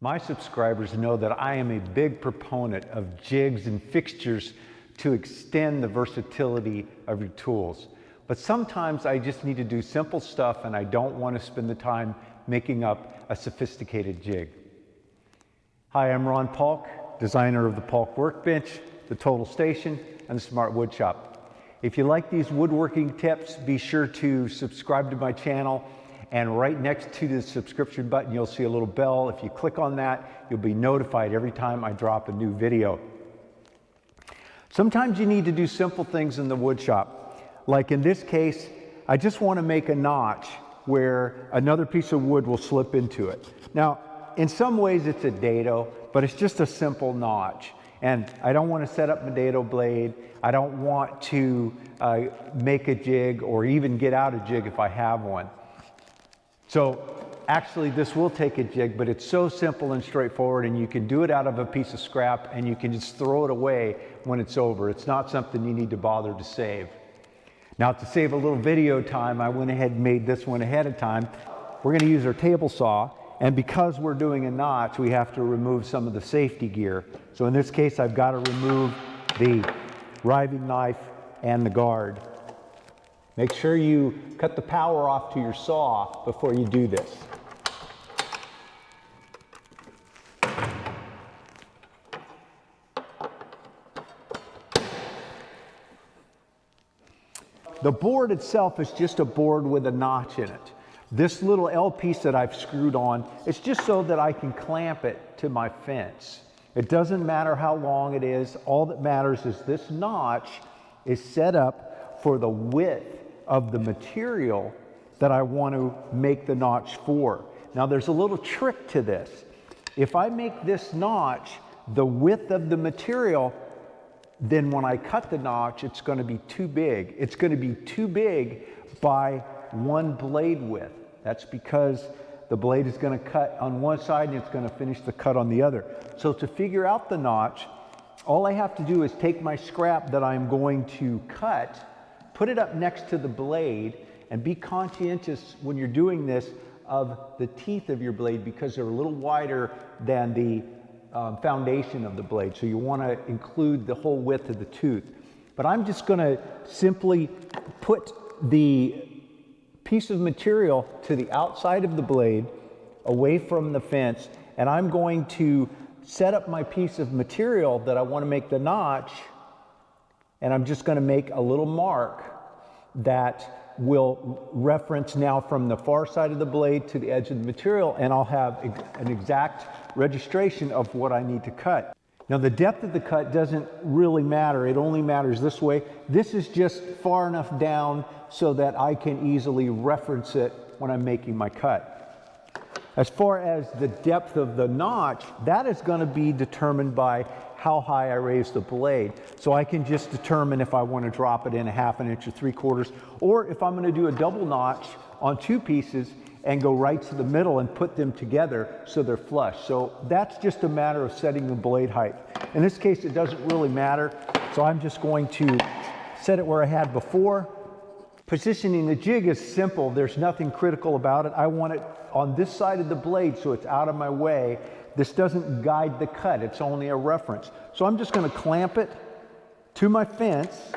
My subscribers know that I am a big proponent of jigs and fixtures to extend the versatility of your tools. But sometimes I just need to do simple stuff and I don't want to spend the time making up a sophisticated jig. Hi, I'm Ron Paulk, designer of the Paulk Workbench, the Total Station, and the Smart Wood Shop. If you like these woodworking tips, be sure to subscribe to my channel. And right next to the subscription button, you'll see a little bell. If you click on that, you'll be notified every time I drop a new video. Sometimes you need to do simple things in the wood shop. Like in this case, I just want to make a notch where another piece of wood will slip into it. Now, in some ways it's a dado, but it's just a simple notch. And I don't want to set up my dado blade. I don't want to make a jig or even get out a jig if I have one. So actually this will take a jig, but it's so simple and straightforward, and you can do it out of a piece of scrap and you can just throw it away when it's over. It's not something you need to bother to save. Now, to save a little video time, I went ahead and made this one ahead of time. We're going to use our table saw, and because we're doing a notch, we have to remove some of the safety gear. So in this case, I've got to remove the riving knife and the guard. Make sure you cut the power off to your saw before you do this. The board itself is just a board with a notch in it. This little L piece that I've screwed on, it's just so that I can clamp it to my fence. It doesn't matter how long it is. All that matters is this notch is set up for the width of the material that I want to make the notch for. Now there's a little trick to this. If I make this notch the width of the material, then when I cut the notch, it's going to be too big. It's going to be too big by one blade width. That's because the blade is going to cut on one side and it's going to finish the cut on the other. So to figure out the notch, all I have to do is take my scrap that I'm going to cut, put it up next to the blade, and be conscientious when you're doing this of the teeth of your blade, because they're a little wider than the foundation of the blade. So you want to include the whole width of the tooth. But I'm just going to simply put the piece of material to the outside of the blade, away from the fence, and I'm going to set up my piece of material that I want to make the notch, and I'm just going to make a little mark that will reference now from the far side of the blade to the edge of the material, and I'll have an exact registration of what I need to cut. Now the depth of the cut doesn't really matter. It only matters this way. This is just far enough down so that I can easily reference it when I'm making my cut. As far as the depth of the notch, that is going to be determined by how high I raise the blade. So I can just determine if I want to drop it in a 1/2 inch or 3/4, or if I'm going to do a double notch on two pieces and go right to the middle and put them together so they're flush. So that's just a matter of setting the blade height. In this case, it doesn't really matter. So I'm just going to set it where I had before. Positioning the jig is simple. There's nothing critical about it. I want it on this side of the blade so it's out of my way. This doesn't guide the cut. It's only a reference. So I'm just going to clamp it to my fence.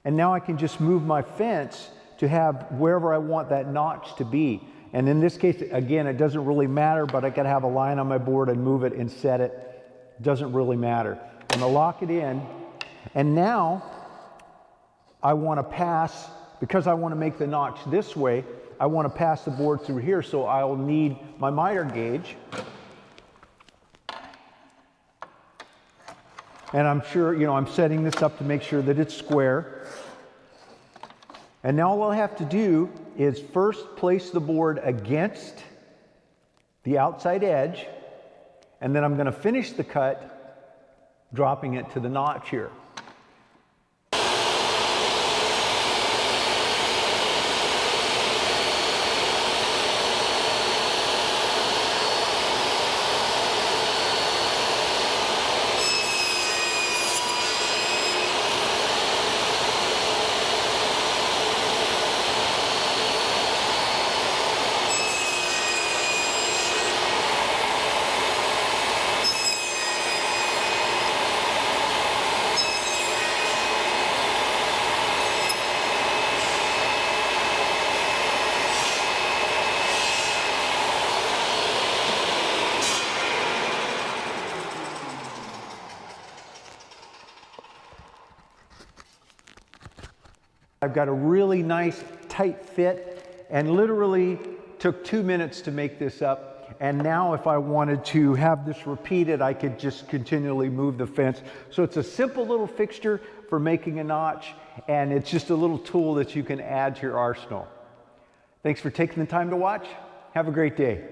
And now I can just move my fence to have wherever I want that notch to be. And in this case, again, it doesn't really matter, but I can have a line on my board and move it and set it. It doesn't really matter. I'm going to lock it in. And now I want to pass, because I want to make the notch this way, I want to pass the board through here, so I'll need my miter gauge. And I'm sure, I'm setting this up to make sure that it's square. And now all I have to do is first place the board against the outside edge, and then I'm going to finish the cut dropping it to the notch here. I've got a really nice tight fit, and literally took 2 minutes to make this up. And now if I wanted to have this repeated, I could just continually move the fence. So it's a simple little fixture for making a notch, and it's just a little tool that you can add to your arsenal. Thanks for taking the time to watch. Have a great day.